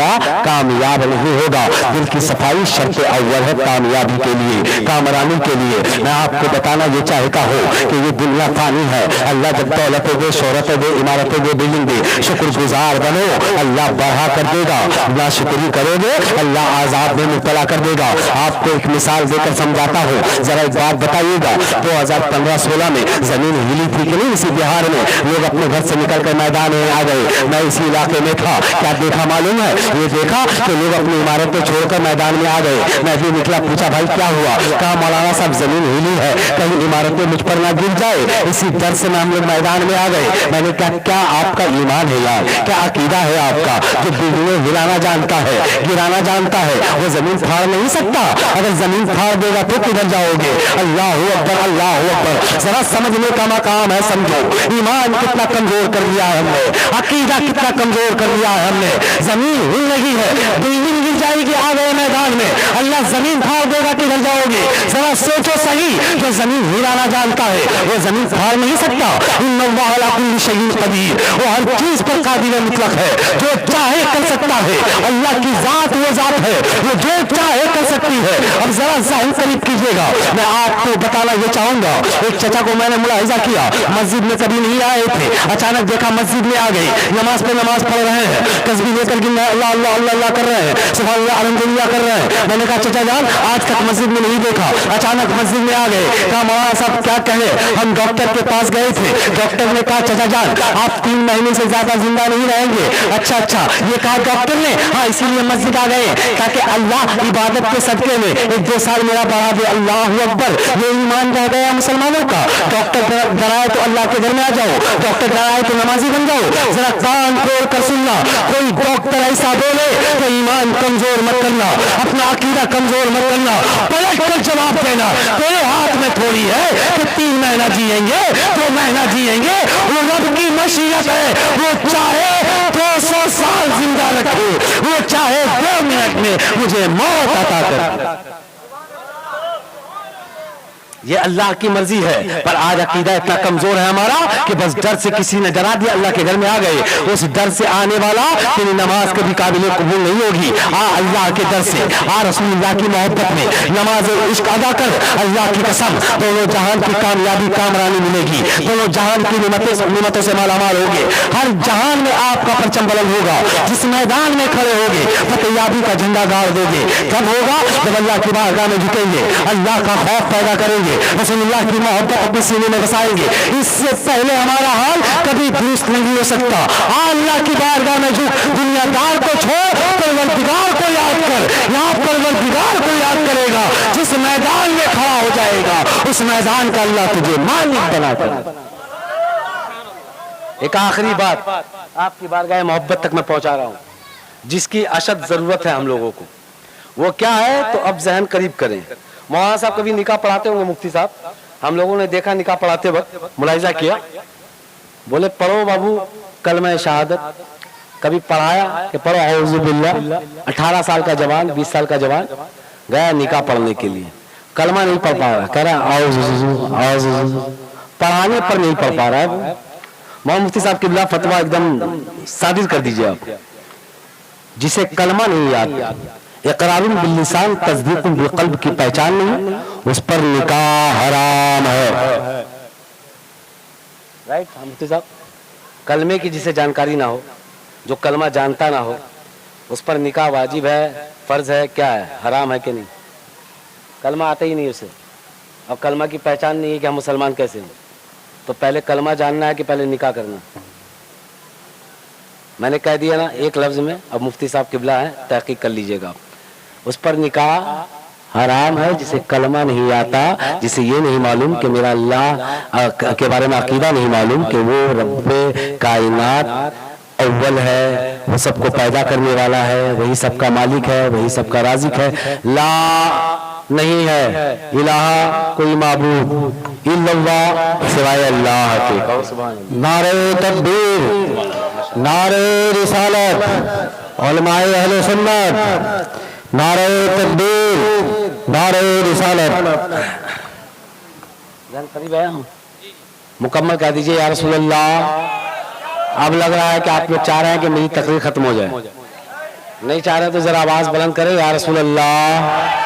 بندہ کامیاب نہیں ہوگا۔ دل کی صفائی شرط اول ہے کامیابی کے لیے، کامرانی کے لیے۔ میں آپ کو بتانا یہ چاہتا ہوں کہ یہ دنیا فانی ہے، اللہ جب دولت دے، شہرت دے، عمارت دے، بلڈنگ دے، شکر گزار بنو، اللہ بڑھا کر دے گا۔ ناشکری کرو گے اللہ عذاب میں مبتلا کر دے گا۔ آپ کو ایک مثال دے کر سمجھاتا ہوں، ذرا ایک بات بتائیے گا، 2015-16 میں زمین ہلی تھی کہ نہیں اسی بہار میں؟ لوگ اپنے گھر سے نکل کر میدان میں آ گئے، میں اسی علاقے میں تھا۔ کیا دیکھا معلوم ہے؟ یہ دیکھا کہ لوگ اپنی عمارتیں چھوڑ کر میدان میں آ گئے۔ میں بھی نکلا، پوچھا بھائی کیا ہوا؟ کہا مولانا صاحب زمین ہلی ہے، کہیں عمارتیں مجھ پر نہ گر جائے، اسی ڈر سے ہم لوگ میدان میں آ گئے۔ میں نے کہا کیا آپ کا ایمان ہے یار، کیا عقیدہ ہے آپ کا؟ جو بلڈنگیں ہلانا جانتا ہے، گرانا جانتا ہے، وہ زمین پھاڑ نہیں سکتا؟ اگر زمین پھاڑ دے گا تو کدھر جاؤ گے؟ اللہ اکبر، اللہ اکبر۔ ذرا سمجھنے کا مقام ہے، سمجھو ایمان کتنا کمزور کر دیا ہے ہم نے، عقیدہ کتنا کمزور کر دیا ہے ہم نے۔ زمین ہل رہی ہے، بلڈنگ گر جائے گی، آ گئے میدان میں، اللہ زمین پھاڑ دے گا کدھر جاؤ گے؟ ذرا سوچو صحیح، جو زمین ہلانا جانتا ہے وہ زمین پھاڑ نہیں سکتا؟ ان اللہ علی کل شیء قدیر، وہ ہر چیز پر قادر مطلق ہے، جو چاہے کر سکتا ہے۔ اللہ کی ذات وہ ذات ہے، وہ جو چاہے کر سکتی ہے۔ اب ذرا ذہن قریب کیجیے گا، میں آپ کو بتانا یہ چاہوں گا، ایک چچا کو میں نے ملاحظہ کیا، مسجد میں کبھی نہیں آئے تھے، اچانک دیکھا مسجد میں آ گئی، نماز پہ نماز پڑھ رہے ہیں، تسبیح لے کر اللہ اللہ اللہ اللہ کر رہے ہیں، سبحان اللہ الحمدللہ کر رہے ہیں۔ میں نے کہا چچا جان آج تک مسجد میں نہیں دیکھا، اچانک مسجد میں آ گئے۔ کہا مولانا صاحب کیا کہے، ہم ڈاکٹر کے پاس گئے تھے، ڈاکٹر نے کہا چچا جان آپ 3 مہینے سے زیادہ زندہ نہیں رہیں گے۔ اچھا اچھا، یہ کہا ڈاکٹر نے، ہاں اسی لیے مسجد آ گئے تاکہ اللہ عبادت کے صدقے میں 1-2 سال میرا بڑھا دے۔ اللہ اکبر، یہ ایمان رہ گیا مسلمانوں کا۔ ڈاکٹر ڈرائے تو اللہ کے گھر میں آ جاؤ، ڈاکٹر ڈرائے تو نمازی بن جاؤ۔ ذرا کان کھول کر سننا، کوئی ڈاکٹر ایسا بولے تو ایمان کمزور مت کرنا، اپنا عقیدہ کمزور مت کرنا، پلٹ کر جواب دینا، تیرے ہاتھ میں تھوڑی ہے کہ 3 مہینہ جیئیں گے، 2 مہینہ جیئیں گے، وہ رب کی مشیت ہے، وہ چاہے 200 سال زندہ رکھے، وہ چاہے 2 منٹ میں مجھے موت عطا کر۔ یہ اللہ کی مرضی ہے، پر آج عقیدہ اتنا کمزور ہے ہمارا کہ بس ڈر سے کسی نے ڈرا دیا، اللہ کے گھر میں آ گئے۔ اس ڈر سے آنے والا تیری نماز کبھی قابل قبول نہیں ہوگی۔ اللہ کے ڈر سے، رسول اللہ کی محبت میں نماز عشق ادا کر، اللہ کی قسم دونوں جہان کی کامیابی کامرانی ملے گی، دونوں جہان کی نعمتوں سے مالا مال ہوگے۔ ہر جہان میں آپ کا پرچم بلند ہوگا، جس میدان میں کھڑے ہوگے فتحیابی کا جھنڈا گاڑ دو گے۔ کب ہوگا؟ جب اللہ کی بارگاہ میں جھکیں گے، اللہ کا خوف پیدا کریں گے، رسول اللہ کی محبت اپنے سینے میں بسائیں گے۔ اس سے پہلے ہمارا حال کبھی درست نہیں ہو سکتا۔ اللہ کی بارگاہ میں جھک، دنیا دار کو چھوڑ، پروردگار کو یاد کر۔ یہاں پروردگار کو یاد کرے گا، جس میدان میں کھڑا ہو جائے گا اس میدان کا اللہ تجھے مالک بنا کر۔ ایک آخری بات آپ کی بارگاہ محبت تک میں پہنچا رہا ہوں، جس کی اشد ضرورت ہے ہم لوگوں کو، وہ کیا ہے تو اب ذہن قریب کریں۔ مولانا صاحب کبھی نکاح پڑھاتے ہوں گے، مفتی صاحب ہم لوگوں نے دیکھا نکاح پڑھاتے وقت ملاحظہ کیا، بولے پڑھو بابو کلمہ شہادت، کبھی پڑھایا کہ پڑھو اعوذ باللہ۔ 18 سال کا جوان، 20 سال کا جوان گیا نکاح پڑھنے کے لیے، کلمہ نہیں پڑھ پا رہا، کہہ رہا اعوذ، پڑھانے پر نہیں پڑھ پا رہا ہے۔ مولانا مفتی صاحب قبلہ فتویٰ ایک دم صادر کر دیجئے آپ، جسے کلمہ نہیں یاد، اقرار باللسان تصدیق بالقلب کی پہچان نہیں، اس پر نکاح حرام ہے۔ رائٹ مفتی صاحب، کلمے کی جسے جانکاری نہ ہو، جو کلمہ جانتا نہ ہو، اس پر نکاح واجب ہے، فرض ہے، کیا ہے، حرام ہے کہ نہیں؟ کلمہ آتا ہی نہیں اسے، اب کلمہ کی پہچان نہیں ہے کہ ہم مسلمان کیسے ہیں، تو پہلے کلمہ جاننا ہے کہ پہلے نکاح کرنا؟ میں نے کہہ دیا نا ایک لفظ میں، اب مفتی صاحب قبلہ ہے، تحقیق کر لیجئے گا آپ۔ اس پر نکاح حرام ہے جسے کلمہ نہیں آتا، جسے یہ نہیں معلوم کہ میرا اللہ کے بارے میں عقیدہ نہیں معلوم کہ وہ رب کائنات اول ہے، وہ سب کو پیدا کرنے والا ہے، وہی سب کا مالک ہے، وہی سب کا رازق ہے، لا نہیں ہے الہ کوئی معبود الا اللہ سوائے اللہ کے۔ نعرہ تکبیر، نعرہ رسالت، علماء اہل سنت، نعرہ تکبیر، نعرہ رسالت۔ قریب ہے مکمل کہہ دیجئے یا رسول اللہ۔ اب لگ رہا ہے کہ آپ لوگ چاہ رہے ہیں کہ میری تقریر ختم ہو جائے، نہیں چاہ رہے تو ذرا آواز بلند کرے یا رسول اللہ.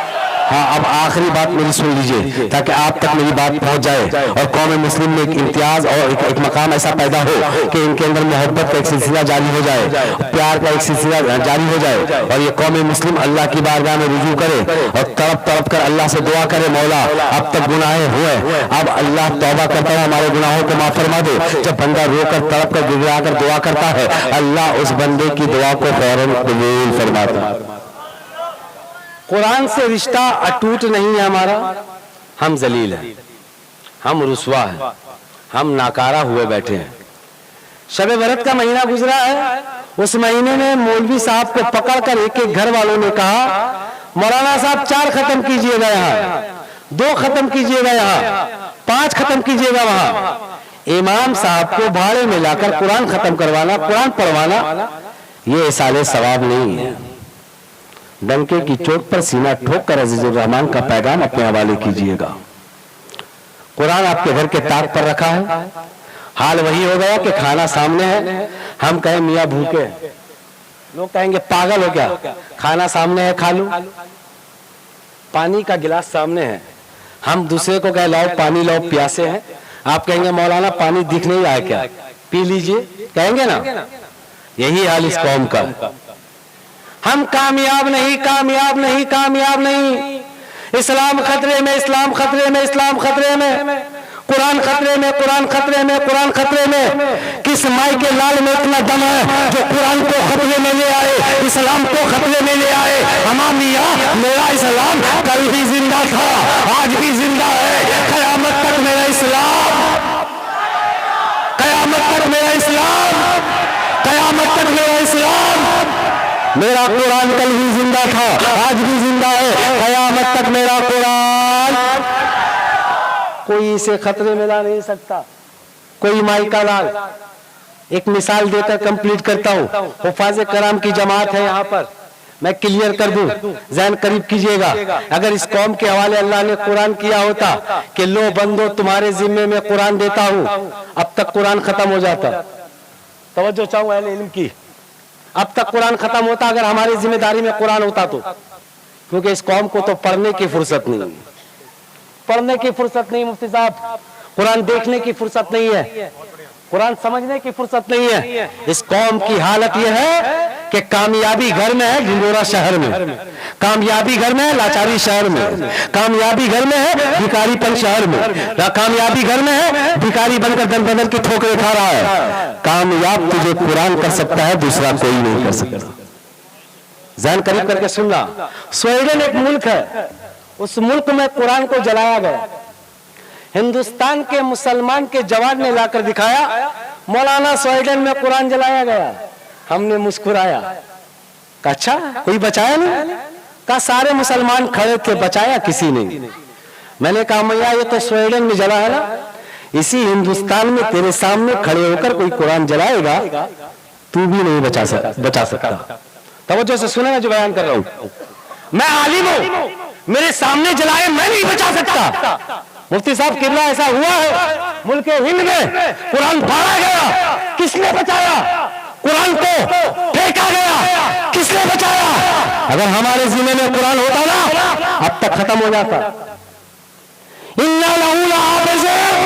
ہاں اب آخری بات میری سن لیجئے تاکہ آپ تک میری بات پہنچ جائے اور قوم مسلم میں ایک امتیاز اور ایک مقام ایسا پیدا ہو کہ ان کے اندر محبت کا ایک سلسلہ جاری ہو جائے, پیار کا ایک سلسلہ جاری ہو جائے, اور یہ قوم مسلم اللہ کی بارگاہ میں رجوع کرے اور تڑپ تڑپ کر اللہ سے دعا کرے, مولا اب تک گناہ ہوئے, اب اللہ توبہ کرتا ہوں ہمارے گناہوں کو معاف فرما دے. جب بندہ رو کر تڑپ کر گڑگڑا کر دعا کرتا ہے, اللہ اس بندے کی دعا کو فوراً قبول فرماتا ہے. قرآن سے رشتہ اٹوٹ نہیں ہے ہمارا, ہم ذلیل ہیں, ہم رسوا ہیں, ہم ناکارہ ہوئے بیٹھے ہیں. شب برات کا مہینہ گزرا ہے, اس مہینے میں مولوی صاحب کو پکڑ کر ایک ایک گھر والوں نے کہا مولانا صاحب 4 ختم کیجئے گا یہاں, 2 ختم کیجئے گا یہاں, 5 ختم کیجئے گا وہاں. امام صاحب کو بھاڑے میں لا کر قرآن ختم کروانا, قرآن پڑھوانا, یہ ایصال ثواب نہیں ہے. ڈنکے کی چوٹ پر سینہ ٹھوک کر عزیز الرحمان کا پیغام اپنے حوالے کیجئے گا. قرآن آپ کے گھر کے طاق پر رکھا ہے, حال وہی ہو گیا کہ کھانا سامنے ہے, ہم کہیں میاں بھوکے, لوگ کہیں گے پاگل ہو کیا, کھانا سامنے ہے کھا لو. پانی کا گلاس سامنے ہے, ہم دوسرے کو کہیں لاؤ پانی لاؤ پیاسے ہیں, آپ کہیں گے مولانا پانی دکھ نہیں آیا کیا, پی لیجئے, کہیں گے نا. یہی حال اس قوم کا. ہم کامیاب نہیں, کامیاب نہیں, کامیاب نہیں. اسلام خطرے میں, اسلام خطرے میں, اسلام خطرے میں, قرآن خطرے میں, قرآن خطرے میں, قرآن خطرے میں. کس مائی کے لال میں اتنا دم ہے جو قرآن کو خطرے میں لے آئے, اسلام کو خطرے میں لے آئے. ہمارا میاں میرا اسلام کل بھی زندہ تھا, آج بھی زندہ ہے, قیامت تک میرا اسلام, قیامت تک میرا اسلام, قیامت تک میرا اسلام. میرا قرآن کل بھی زندہ تھا, آج بھی زندہ ہے, قیامت تک میرا قرآن. کوئی اسے خطرے میں لا نہیں سکتا, کوئی مائی کا لال. ایک مثال دے کر کمپلیٹ کرتا ہوں. حفاظ کرام کی جماعت ہے یہاں پر, میں کلیئر کر دوں, ذہن قریب کیجئے گا. اگر اس قوم کے حوالے اللہ نے قرآن کیا ہوتا کہ لو بندو تمہارے ذمے میں قرآن دیتا ہوں, اب تک قرآن ختم ہو جاتا. توجہ چاہوں اہل علم کی, اب تک قرآن ختم ہوتا اگر ہماری ذمہ داری میں قرآن ہوتا تو. کیونکہ اس قوم کو تو پڑھنے کی فرصت نہیں, پڑھنے کی فرصت نہیں مفتی صاحب, قرآن دیکھنے کی فرصت نہیں ہے, قرآن سمجھنے کی فرصت نہیں ہے. اس قوم کی حالت یہ ہے کہ کامیابی گھر میں ہے ڈھنڈورا شہر میں, کامیابی گھر میں ہے لاچاری شہر میں, کامیابی گھر میں ہے بھکاری پن شہر میں, کامیابی گھر میں ہے بھکاری بن کر دن بدن کی ٹھوکریں کھا رہا ہے. کامیاب تجھے قرآن کر سکتا ہے, دوسرا کوئی نہیں کر سکتا. ذہن قریب کر کے سننا. سویڈن ایک ملک ہے, اس ملک میں قرآن کو جلایا گیا. ہندوستان کے مسلمان کے جوان نے لا کر دکھایا مولانا سویڈن میں قرآن جلایا گیا. ہم نے مسکرایا, کہا اچھا کوئی بچایا نہیں, کہا سارے مسلمان کھڑے تھے, بچایا کسی نہیں. میں نے کہا میاں یہ تو سویڈن میں جلا ہے نا, اسی ہندوستان میں تیرے سامنے کھڑے ہو کر کوئی قرآن جلائے گا تو بھی نہیں بچا سکتا. توجہ سے سنیں جو بیان کر رہا ہوں. میں عالم ہوں, میرے سامنے جلائے میں نہیں بچا سکتا. مفتی صاحب قبلہ ایسا ہوا ہے ملک ہند میں قرآن پھاڑا گیا, کس نے بچایا؟ قرآن کو پھینکا گیا, کس نے بچایا؟ اگر ہمارے ذمہ میں قرآن ہوتا نا اب تک ختم ہو جاتا. اِنَّا لَهُ لَحَافِظُونَ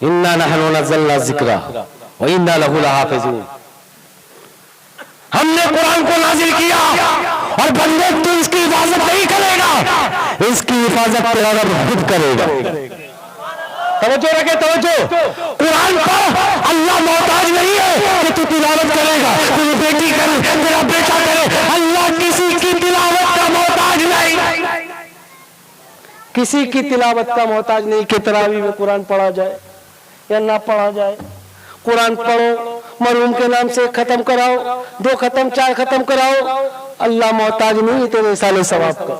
اِنَّا نَحْنُ نَزَّلْنَا الذِّكْرَ وَإِنَّا لَهُ لَحَافِظُونَ. ہم نے قرآن کو نازل کیا اور بندے تو اس کی حفاظت نہیں کرے گا, اس کی حفاظت تیرا رب خود کرے گا. توجہ رکھے, توجہ. قرآن پر اللہ محتاج نہیں ہے کہ تو تلاوت کرے گا, تیری بیٹی کرے, تیرا بیٹا کرے. اللہ کسی کی تلاوت کا محتاج نہیں, کسی کی تلاوت کا محتاج نہیں کہ تراویح میں قرآن پڑھا جائے یا نہ پڑھا جائے. قرآن پڑھو, مرحوم کے نام سے ختم کراؤ, 2 ختم 4 ختم کراؤ. اللہ محتاج نہیں تیرے سال ثواب کا,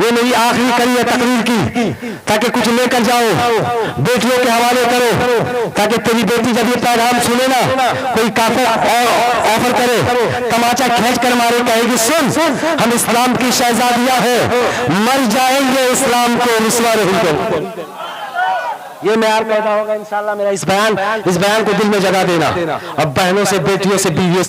یہ میری آخری کڑی ہے تقریر کی، تاکہ کچھ لے کر جاؤ، بیٹیوں کے حوالے کرو، تاکہ تیری بیٹی جب یہ پیغام سنے نا کوئی کافر آفر کرے، تماچا کھینچ کر مارے، کہے گی سن ہم اسلام کی شہزادیاں ہیں، مر جائیں گے اسلام کو رسوا رہیں گے۔ یہ معیار پیدا ہوگا انشاءاللہ میرا اس بیان کو دل میں جگہ دینا، اب بہنوں سے، بیٹیوں سے، بیویوں سے